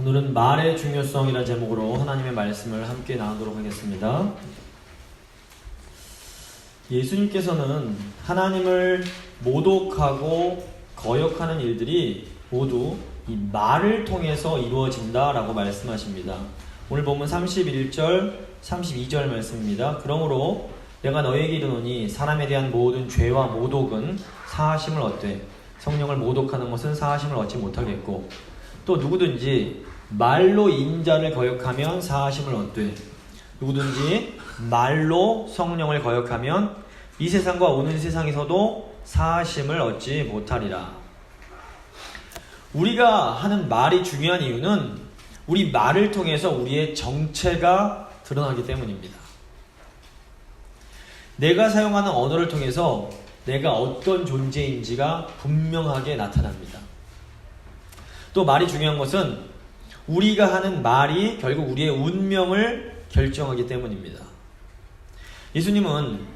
오늘은 말의 중요성이라는 제목으로 하나님의 말씀을 함께 나누도록 하겠습니다. 예수님께서는 하나님을 모독하고 거역하는 일들이 모두 이 말을 통해서 이루어진다라고 말씀하십니다. 오늘 본문 31절, 32절 말씀입니다. 그러므로 내가 너에게 이르노니 사람에 대한 모든 죄와 모독은 사하심을 얻되 성령을 모독하는 것은 사하심을 얻지 못하겠고 또 누구든지 말로 인자를 거역하면 사하심을 얻되 누구든지 말로 성령을 거역하면 이 세상과 오는 세상에서도 사하심을 얻지 못하리라. 우리가 하는 말이 중요한 이유는 우리 말을 통해서 우리의 정체가 드러나기 때문입니다. 내가 사용하는 언어를 통해서 내가 어떤 존재인지가 분명하게 나타납니다. 또 말이 중요한 것은 우리가 하는 말이 결국 우리의 운명을 결정하기 때문입니다. 예수님은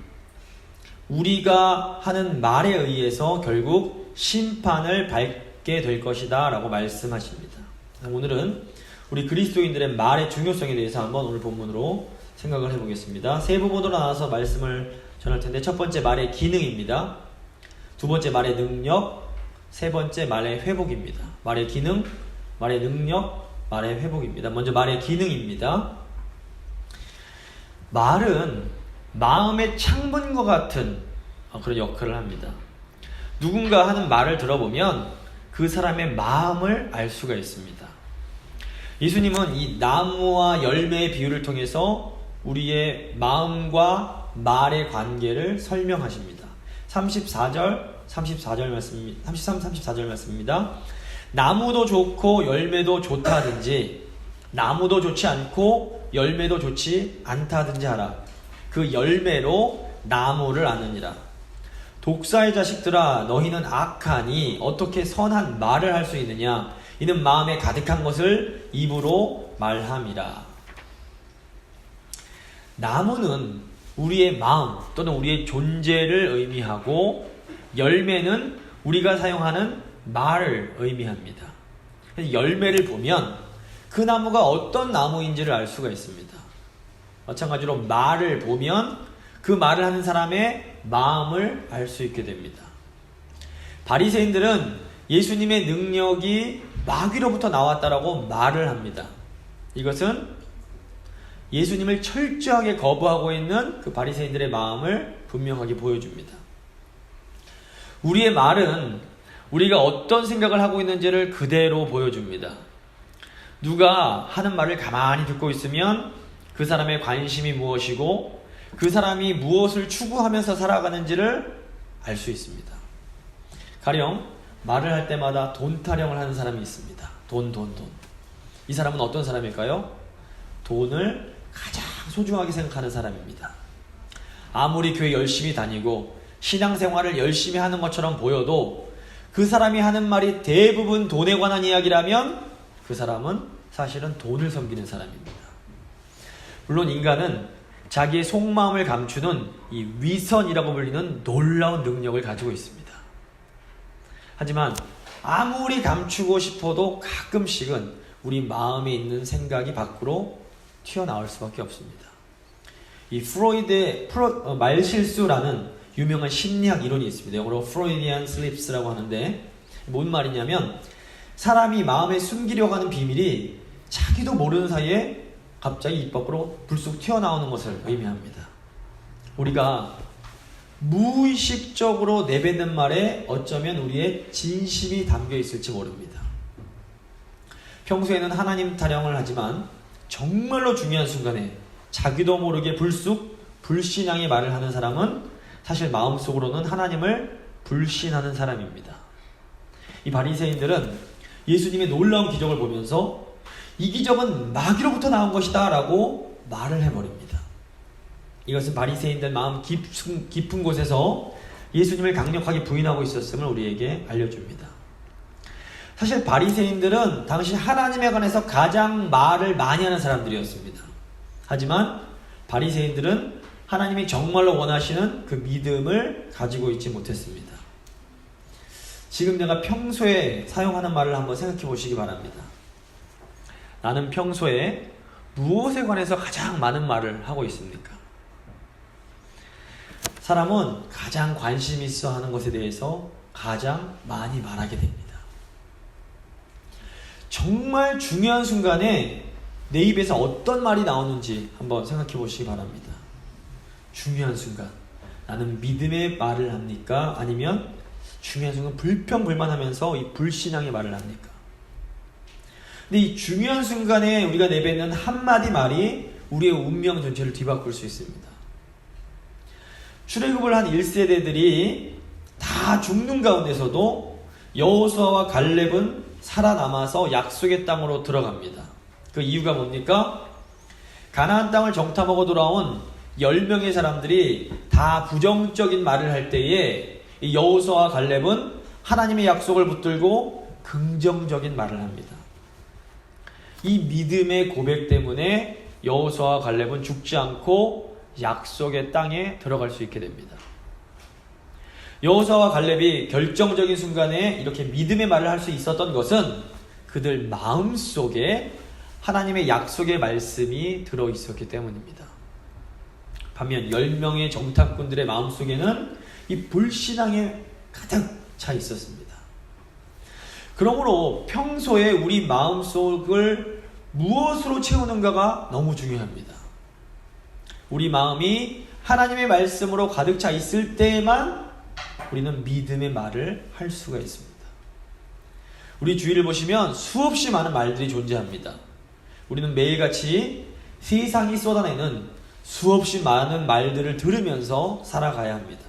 우리가 하는 말에 의해서 결국 심판을 받게 될 것이다 라고 말씀하십니다. 오늘은 우리 그리스도인들의 말의 중요성에 대해서 한번 오늘 본문으로 생각을 해보겠습니다. 세 부분으로 나눠서 말씀을 전할 텐데, 첫 번째 말의 기능입니다. 두 번째 말의 능력, 세 번째 말의 회복입니다. 말의 기능, 말의 능력, 말의 회복입니다. 먼저 말의 기능입니다. 말은 마음의 창문과 같은 그런 역할을 합니다. 누군가 하는 말을 들어보면 그 사람의 마음을 알 수가 있습니다. 예수님은 이 나무와 열매의 비유를 통해서 우리의 마음과 말의 관계를 설명하십니다. 33, 34절 말씀입니다. 나무도 좋고 열매도 좋다든지 나무도 좋지 않고 열매도 좋지 않다든지 하라. 그 열매로 나무를 아느니라. 독사의 자식들아, 너희는 악하니 어떻게 선한 말을 할 수 있느냐? 이는 마음에 가득한 것을 입으로 말함이라. 나무는 우리의 마음 또는 우리의 존재를 의미하고, 열매는 우리가 사용하는 말을 의미합니다. 열매를 보면 그 나무가 어떤 나무인지를 알 수가 있습니다. 마찬가지로 말을 보면 그 말을 하는 사람의 마음을 알 수 있게 됩니다. 바리새인들은 예수님의 능력이 마귀로부터 나왔다라고 말을 합니다. 이것은 예수님을 철저하게 거부하고 있는 그 바리새인들의 마음을 분명하게 보여줍니다. 우리의 말은 우리가 어떤 생각을 하고 있는지를 그대로 보여줍니다. 누가 하는 말을 가만히 듣고 있으면 그 사람의 관심이 무엇이고 그 사람이 무엇을 추구하면서 살아가는지를 알 수 있습니다. 가령 말을 할 때마다 돈 타령을 하는 사람이 있습니다. 돈. 이 사람은 어떤 사람일까요? 돈을 가장 소중하게 생각하는 사람입니다. 아무리 교회 열심히 다니고 신앙생활을 열심히 하는 것처럼 보여도 그 사람이 하는 말이 대부분 돈에 관한 이야기라면 그 사람은 사실은 돈을 섬기는 사람입니다. 물론 인간은 자기의 속마음을 감추는 이 위선이라고 불리는 놀라운 능력을 가지고 있습니다. 하지만 아무리 감추고 싶어도 가끔씩은 우리 마음에 있는 생각이 밖으로 튀어나올 수밖에 없습니다. 이 프로이드의 말실수라는 유명한 심리학 이론이 있습니다. 영어로 Freudian Slips라고 하는데, 뭔 말이냐면 사람이 마음에 숨기려고 하는 비밀이 자기도 모르는 사이에 갑자기 입 밖으로 불쑥 튀어나오는 것을 의미합니다. 우리가 무의식적으로 내뱉는 말에 어쩌면 우리의 진심이 담겨 있을지 모릅니다. 평소에는 하나님 타령을 하지만 정말로 중요한 순간에 자기도 모르게 불쑥 불신앙의 말을 하는 사람은 사실 마음속으로는 하나님을 불신하는 사람입니다. 이 바리새인들은 예수님의 놀라운 기적을 보면서 이 기적은 마귀로부터 나온 것이다 라고 말을 해버립니다. 이것은 바리새인들 마음 깊은 곳에서 예수님을 강력하게 부인하고 있었음을 우리에게 알려줍니다. 사실 바리새인들은 당시 하나님에 관해서 가장 말을 많이 하는 사람들이었습니다. 하지만 바리새인들은 하나님이 정말로 원하시는 그 믿음을 가지고 있지 못했습니다. 지금 내가 평소에 사용하는 말을 한번 생각해 보시기 바랍니다. 나는 평소에 무엇에 관해서 가장 많은 말을 하고 있습니까? 사람은 가장 관심 있어 하는 것에 대해서 가장 많이 말하게 됩니다. 정말 중요한 순간에 내 입에서 어떤 말이 나오는지 한번 생각해 보시기 바랍니다. 중요한 순간, 나는 믿음의 말을 합니까? 아니면 중요한 순간 불평불만하면서 이 불신앙의 말을 합니까? 근데 이 중요한 순간에 우리가 내뱉는 한마디 말이 우리의 운명 전체를 뒤바꿀 수 있습니다. 출애굽을 한 1세대들이 다 죽는 가운데서도 여호수아와 갈렙은 살아남아서 약속의 땅으로 들어갑니다. 그 이유가 뭡니까? 가나안 땅을 정탐하고 돌아온 10명의 사람들이 다 부정적인 말을 할 때에 여호수아와 갈렙은 하나님의 약속을 붙들고 긍정적인 말을 합니다. 이 믿음의 고백 때문에 여호수아와 갈렙은 죽지 않고 약속의 땅에 들어갈 수 있게 됩니다. 여호수아와 갈렙이 결정적인 순간에 이렇게 믿음의 말을 할 수 있었던 것은 그들 마음속에 하나님의 약속의 말씀이 들어있었기 때문입니다. 반면 10명의 정탐꾼들의 마음속에는 이 불신앙에 가득 차 있었습니다. 그러므로 평소에 우리 마음속을 무엇으로 채우는가가 너무 중요합니다. 우리 마음이 하나님의 말씀으로 가득 차 있을 때에만 우리는 믿음의 말을 할 수가 있습니다. 우리 주위를 보시면 수없이 많은 말들이 존재합니다. 우리는 매일같이 세상이 쏟아내는 수없이 많은 말들을 들으면서 살아가야 합니다.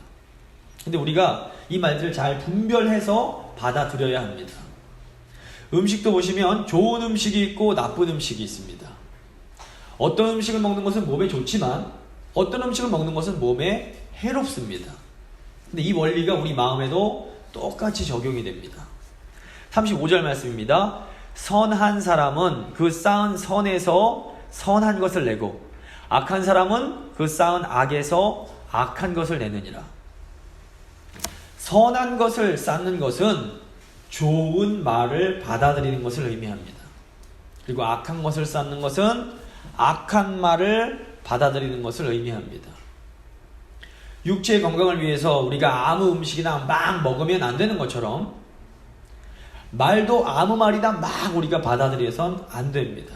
근데 우리가 이 말들을 잘 분별해서 받아들여야 합니다. 음식도 보시면 좋은 음식이 있고 나쁜 음식이 있습니다. 어떤 음식을 먹는 것은 몸에 좋지만 어떤 음식을 먹는 것은 몸에 해롭습니다. 근데 이 원리가 우리 마음에도 똑같이 적용이 됩니다. 35절 말씀입니다. 선한 사람은 그 쌓은 선에서 선한 것을 내고 악한 사람은 그 쌓은 악에서 악한 것을 내느니라. 선한 것을 쌓는 것은 좋은 말을 받아들이는 것을 의미합니다. 그리고 악한 것을 쌓는 것은 악한 말을 받아들이는 것을 의미합니다. 육체의 건강을 위해서 우리가 아무 음식이나 막 먹으면 안 되는 것처럼 말도 아무 말이나 막 우리가 받아들여선 안 됩니다.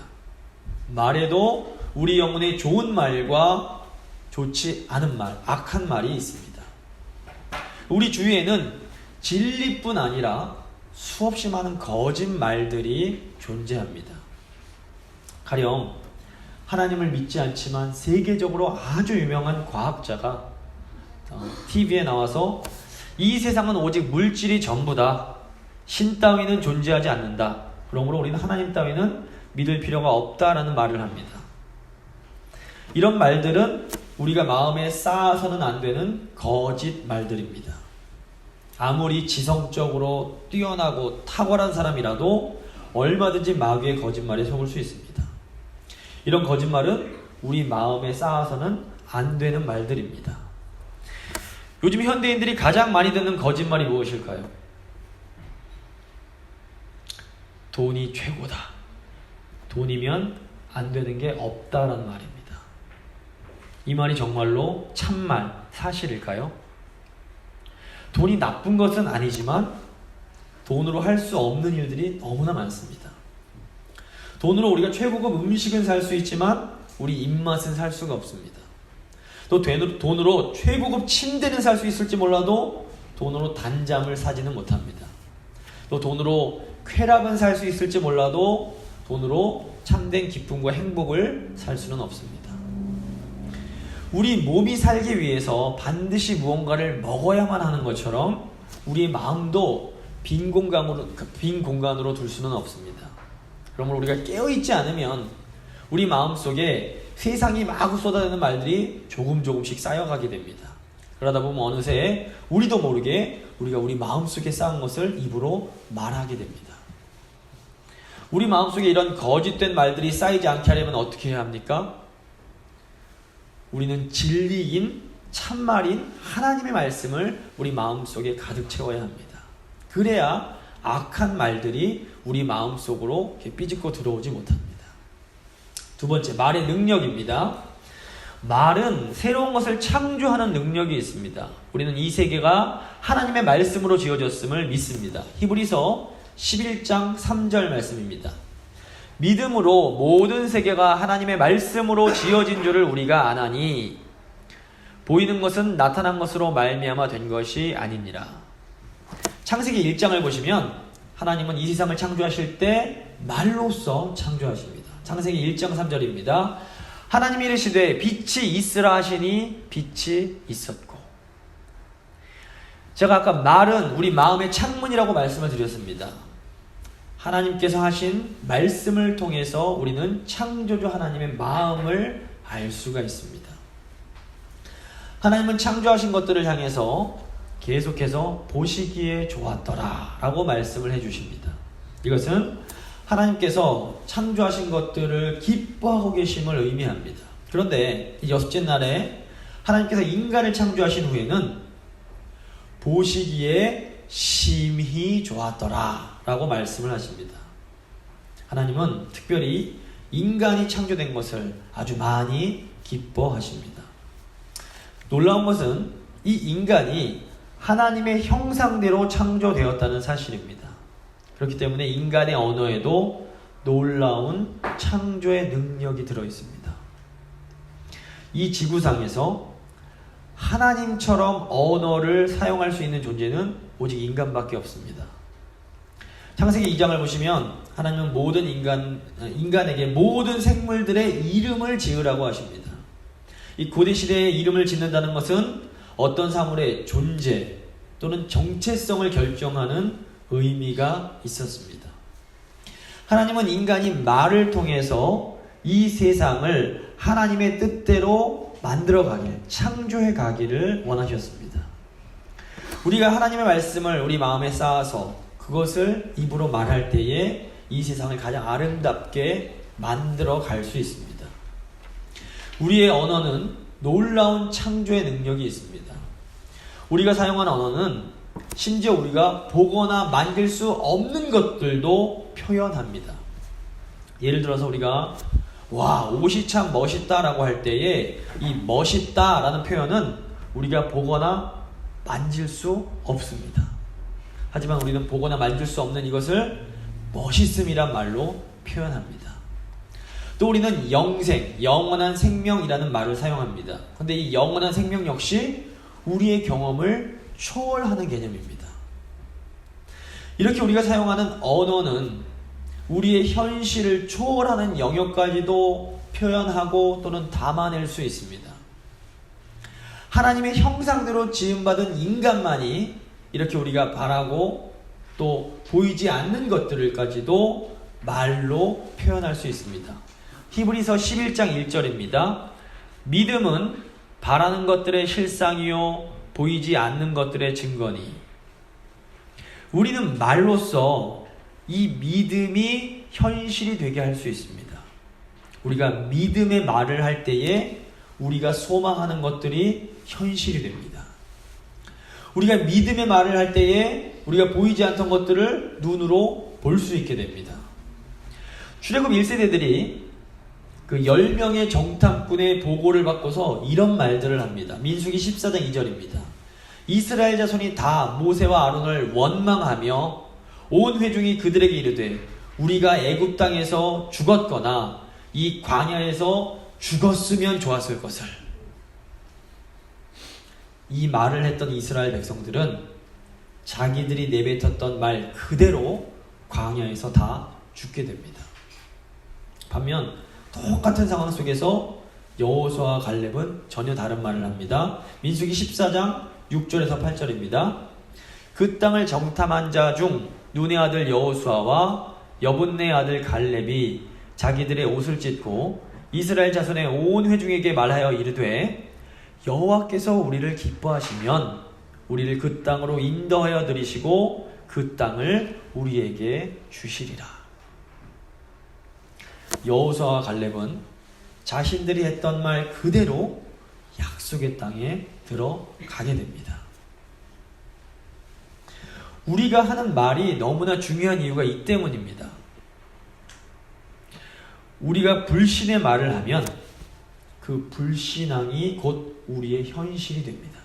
말에도 우리 영혼에 좋은 말과 좋지 않은 말, 악한 말이 있습니다. 우리 주위에는 진리뿐 아니라 수없이 많은 거짓말들이 존재합니다. 가령 하나님을 믿지 않지만 세계적으로 아주 유명한 과학자가 TV에 나와서 이 세상은 오직 물질이 전부다. 신 따위는 존재하지 않는다. 그러므로 우리는 하나님 따위는 믿을 필요가 없다라는 말을 합니다. 이런 말들은 우리가 마음에 쌓아서는 안 되는 거짓 말들입니다. 아무리 지성적으로 뛰어나고 탁월한 사람이라도 얼마든지 마귀의 거짓말에 속을 수 있습니다. 이런 거짓말은 우리 마음에 쌓아서는 안 되는 말들입니다. 요즘 현대인들이 가장 많이 듣는 거짓말이 무엇일까요? 돈이 최고다. 돈이면 안 되는 게 없다라는 말입니다. 이 말이 정말로 참말, 사실일까요? 돈이 나쁜 것은 아니지만 돈으로 할 수 없는 일들이 너무나 많습니다. 돈으로 우리가 최고급 음식은 살 수 있지만 우리 입맛은 살 수가 없습니다. 또 돈으로 최고급 침대는 살 수 있을지 몰라도 돈으로 단잠을 사지는 못합니다. 또 돈으로 쾌락은 살 수 있을지 몰라도 돈으로 참된 기쁨과 행복을 살 수는 없습니다. 우리 몸이 살기 위해서 반드시 무언가를 먹어야만 하는 것처럼 우리의 마음도 빈 공간으로 둘 수는 없습니다. 그러므로 우리가 깨어있지 않으면 우리 마음속에 세상이 마구 쏟아내는 말들이 조금씩 쌓여가게 됩니다. 그러다 보면 어느새 우리도 모르게 우리가 우리 마음속에 쌓은 것을 입으로 말하게 됩니다. 우리 마음속에 이런 거짓된 말들이 쌓이지 않게 하려면 어떻게 해야 합니까? 우리는 진리인 참말인 하나님의 말씀을 우리 마음속에 가득 채워야 합니다. 그래야 악한 말들이 우리 마음속으로 이렇게 삐집고 들어오지 못합니다. 두 번째, 말의 능력입니다. 말은 새로운 것을 창조하는 능력이 있습니다. 우리는 이 세계가 하나님의 말씀으로 지어졌음을 믿습니다. 히브리서 11장 3절 말씀입니다. 믿음으로 모든 세계가 하나님의 말씀으로 지어진 줄을 우리가 아나니 보이는 것은 나타난 것으로 말미암아 된 것이 아니니라. 창세기 1장을 보시면 하나님은 이 세상을 창조하실 때 말로써 창조하십니다. 창세기 1장 3절입니다. 하나님이 이르시되 빛이 있으라 하시니 빛이 있었고. 제가 아까 말은 우리 마음의 창문이라고 말씀을 드렸습니다. 하나님께서 하신 말씀을 통해서 우리는 창조주 하나님의 마음을 알 수가 있습니다. 하나님은 창조하신 것들을 향해서 계속해서 보시기에 좋았더라 라고 말씀을 해주십니다. 이것은 하나님께서 창조하신 것들을 기뻐하고 계심을 의미합니다. 그런데 이 여섯째 날에 하나님께서 인간을 창조하신 후에는 보시기에 심히 좋았더라 라고 말씀을 하십니다. 하나님은 특별히 인간이 창조된 것을 아주 많이 기뻐하십니다. 놀라운 것은 이 인간이 하나님의 형상대로 창조되었다는 사실입니다. 그렇기 때문에 인간의 언어에도 놀라운 창조의 능력이 들어있습니다. 이 지구상에서 하나님처럼 언어를 사용할 수 있는 존재는 오직 인간밖에 없습니다. 창세기 2장을 보시면 하나님은 모든 인간에게 모든 생물들의 이름을 지으라고 하십니다. 이 고대시대에 이름을 짓는다는 것은 어떤 사물의 존재 또는 정체성을 결정하는 의미가 있었습니다. 하나님은 인간이 말을 통해서 이 세상을 하나님의 뜻대로 만들어 가길, 창조해 가기를 원하셨습니다. 우리가 하나님의 말씀을 우리 마음에 쌓아서 그것을 입으로 말할 때에 이 세상을 가장 아름답게 만들어 갈 수 있습니다. 우리의 언어는 놀라운 창조의 능력이 있습니다. 우리가 사용하는 언어는 심지어 우리가 보거나 만질 수 없는 것들도 표현합니다. 예를 들어서 우리가 와, 옷이 참 멋있다 라고 할 때에 이 멋있다 라는 표현은 우리가 보거나 만질 수 없습니다. 하지만 우리는 보거나 만질 수 없는 이것을 멋있음이란 말로 표현합니다. 또 우리는 영생, 영원한 생명이라는 말을 사용합니다. 그런데 이 영원한 생명 역시 우리의 경험을 초월하는 개념입니다. 이렇게 우리가 사용하는 언어는 우리의 현실을 초월하는 영역까지도 표현하고 또는 담아낼 수 있습니다. 하나님의 형상대로 지음받은 인간만이 이렇게 우리가 바라고 또 보이지 않는 것들까지도 말로 표현할 수 있습니다. 히브리서 11장 1절입니다. 믿음은 바라는 것들의 실상이요 보이지 않는 것들의 증거니. 우리는 말로써 이 믿음이 현실이 되게 할 수 있습니다. 우리가 믿음의 말을 할 때에 우리가 소망하는 것들이 현실이 됩니다. 우리가 믿음의 말을 할 때에 우리가 보이지 않던 것들을 눈으로 볼 수 있게 됩니다. 출애굽 1세대들이 그 10명의 정탐꾼의 보고를 받고서 이런 말들을 합니다. 민수기 14장 2절입니다. 이스라엘 자손이 다 모세와 아론을 원망하며 온 회중이 그들에게 이르되 우리가 애굽 땅에서 죽었거나 이 광야에서 죽었으면 좋았을 것을. 이 말을 했던 이스라엘 백성들은 자기들이 내뱉었던 말 그대로 광야에서 다 죽게 됩니다. 반면 똑같은 상황 속에서 여호수아와 갈렙은 전혀 다른 말을 합니다. 민수기 14장 6절에서 8절입니다. 그 땅을 정탐한 자 중 눈의 아들 여호수아와 여분네 아들 갈렙이 자기들의 옷을 찢고 이스라엘 자손의 온 회중에게 말하여 이르되 여호와께서 우리를 기뻐하시면 우리를 그 땅으로 인도하여 들이시고 그 땅을 우리에게 주시리라. 여호수아와 갈렙은 자신들이 했던 말 그대로 약속의 땅에 들어가게 됩니다. 우리가 하는 말이 너무나 중요한 이유가 이 때문입니다. 우리가 불신의 말을 하면 그 불신앙이 곧 우리의 현실이 됩니다.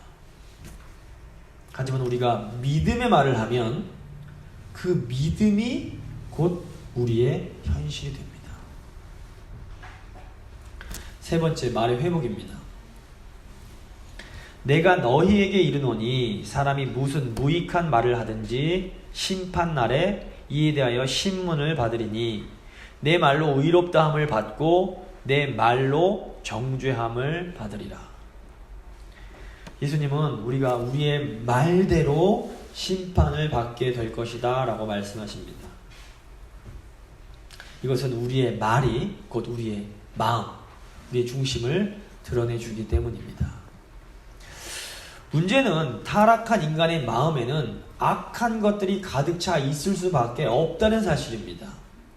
하지만 우리가 믿음의 말을 하면 그 믿음이 곧 우리의 현실이 됩니다. 세 번째, 말의 회복입니다. 내가 너희에게 이르노니 사람이 무슨 무익한 말을 하든지 심판날에 이에 대하여 신문을 받으리니 내 말로 의롭다함을 받고 내 말로 정죄함을 받으리라. 예수님은 우리가 우리의 말대로 심판을 받게 될 것이다 라고 말씀하십니다. 이것은 우리의 말이 곧 우리의 마음, 우리의 중심을 드러내주기 때문입니다. 문제는 타락한 인간의 마음에는 악한 것들이 가득 차 있을 수밖에 없다는 사실입니다.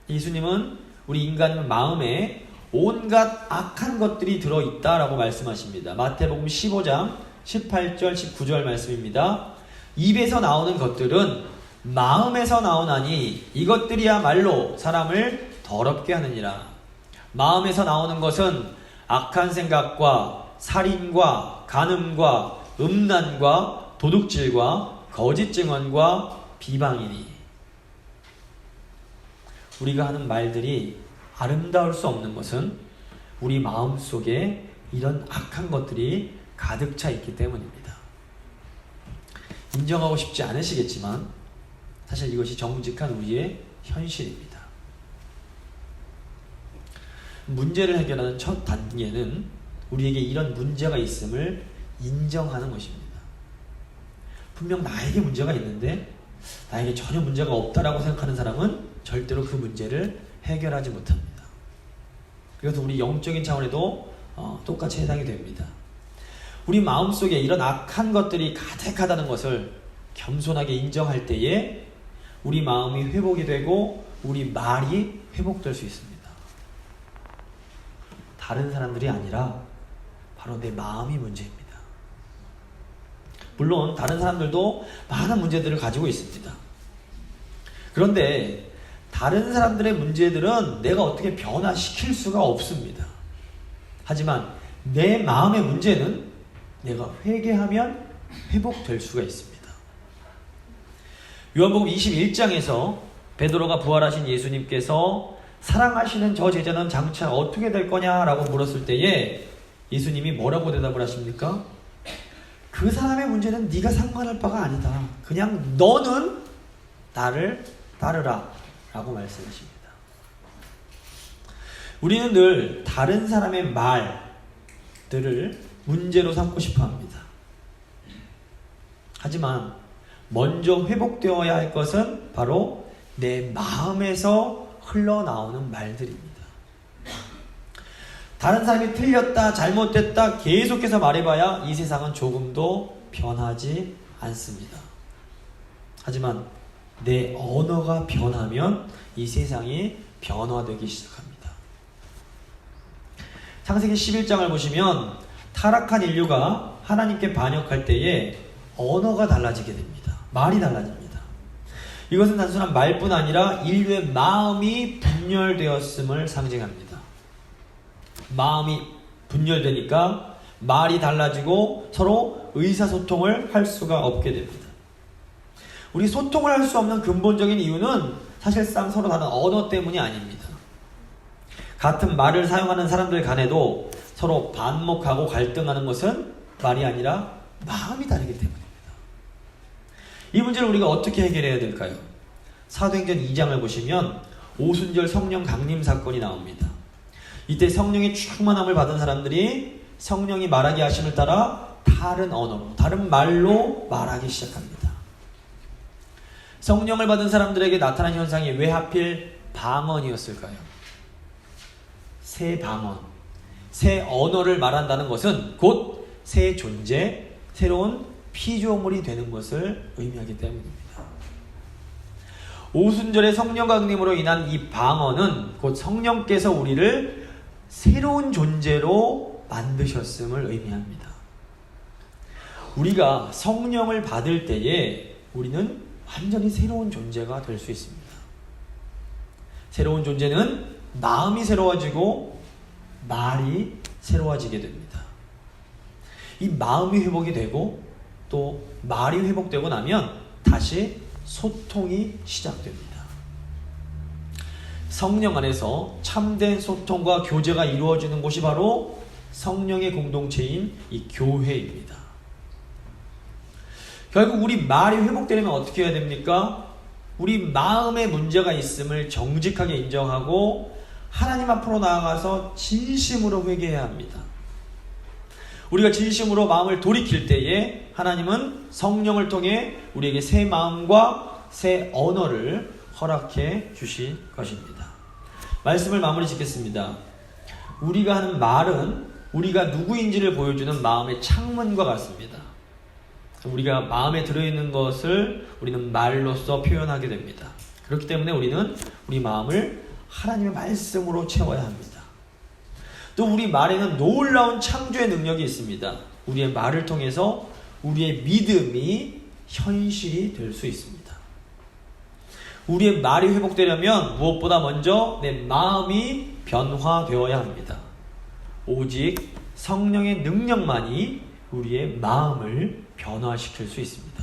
예수님은 우리 인간 마음에 온갖 악한 것들이 들어있다라고 말씀하십니다. 마태복음 15장 18절 19절 말씀입니다. 입에서 나오는 것들은 마음에서 나오나니 이것들이야말로 사람을 더럽게 하느니라. 마음에서 나오는 것은 악한 생각과 살인과 간음과 음란과 도둑질과 거짓 증언과 비방이니. 우리가 하는 말들이 아름다울 수 없는 것은 우리 마음속에 이런 악한 것들이 가득 차 있기 때문입니다. 인정하고 싶지 않으시겠지만 사실 이것이 정직한 우리의 현실입니다. 문제를 해결하는 첫 단계는 우리에게 이런 문제가 있음을 인정하는 것입니다. 분명 나에게 문제가 있는데 나에게 전혀 문제가 없다라고 생각하는 사람은 절대로 그 문제를 해결하지 못합니다. 이것은 우리 영적인 차원에도 똑같이 해당이 됩니다. 우리 마음속에 이런 악한 것들이 가득하다는 것을 겸손하게 인정할 때에 우리 마음이 회복이 되고 우리 말이 회복될 수 있습니다. 다른 사람들이 아니라 바로 내 마음이 문제입니다. 물론 다른 사람들도 많은 문제들을 가지고 있습니다. 그런데 다른 사람들의 문제들은 내가 어떻게 변화시킬 수가 없습니다. 하지만 내 마음의 문제는 내가 회개하면 회복될 수가 있습니다. 요한복음 21장에서 베드로가 부활하신 예수님께서 사랑하시는 저 제자는 장차 어떻게 될 거냐라고 물었을 때에 예수님이 뭐라고 대답을 하십니까? 그 사람의 문제는 네가 상관할 바가 아니다. 그냥 너는 나를 따르라 라고 말씀하십니다. 우리는 늘 다른 사람의 말들을 문제로 삼고 싶어 합니다. 하지만 먼저 회복되어야 할 것은 바로 내 마음에서 흘러나오는 말들입니다. 다른 사람이 틀렸다, 잘못됐다 계속해서 말해봐야 이 세상은 조금도 변하지 않습니다. 하지만 내 언어가 변하면 이 세상이 변화되기 시작합니다. 창세기 11장을 보시면 타락한 인류가 하나님께 반역할 때에 언어가 달라지게 됩니다. 말이 달라집니다. 이것은 단순한 말뿐 아니라 인류의 마음이 분열되었음을 상징합니다. 마음이 분열되니까 말이 달라지고 서로 의사소통을 할 수가 없게 됩니다. 우리 소통을 할 수 없는 근본적인 이유는 사실상 서로 다른 언어 때문이 아닙니다. 같은 말을 사용하는 사람들 간에도 서로 반목하고 갈등하는 것은 말이 아니라 마음이 다르기 때문입니다. 이 문제를 우리가 어떻게 해결해야 될까요? 사도행전 2장을 보시면 오순절 성령 강림 사건이 나옵니다. 이때 성령의 충만함을 받은 사람들이 성령이 말하게 하심을 따라 다른 언어로, 다른 말로 말하기 시작합니다. 성령을 받은 사람들에게 나타난 현상이 왜 하필 방언이었을까요? 새 방언, 새 언어를 말한다는 것은 곧 새 존재, 새로운 피조물이 되는 것을 의미하기 때문입니다. 오순절의 성령 강림으로 인한 이 방언은 곧 성령께서 우리를 새로운 존재로 만드셨음을 의미합니다. 우리가 성령을 받을 때에 우리는 완전히 새로운 존재가 될 수 있습니다. 새로운 존재는 마음이 새로워지고 말이 새로워지게 됩니다. 이 마음이 회복이 되고 또 말이 회복되고 나면 다시 소통이 시작됩니다. 성령 안에서 참된 소통과 교제가 이루어지는 곳이 바로 성령의 공동체인 이 교회입니다. 결국 우리 말이 회복되려면 어떻게 해야 됩니까? 우리 마음에 문제가 있음을 정직하게 인정하고 하나님 앞으로 나아가서 진심으로 회개해야 합니다. 우리가 진심으로 마음을 돌이킬 때에 하나님은 성령을 통해 우리에게 새 마음과 새 언어를 허락해 주실 것입니다. 말씀을 마무리 짓겠습니다. 우리가 하는 말은 우리가 누구인지를 보여주는 마음의 창문과 같습니다. 우리가 마음에 들어있는 것을 우리는 말로써 표현하게 됩니다. 그렇기 때문에 우리는 우리 마음을 하나님의 말씀으로 채워야 합니다. 또 우리 말에는 놀라운 창조의 능력이 있습니다. 우리의 말을 통해서 우리의 믿음이 현실이 될 수 있습니다. 우리의 말이 회복되려면 무엇보다 먼저 내 마음이 변화되어야 합니다. 오직 성령의 능력만이 우리의 마음을 변화시킬 수 있습니다.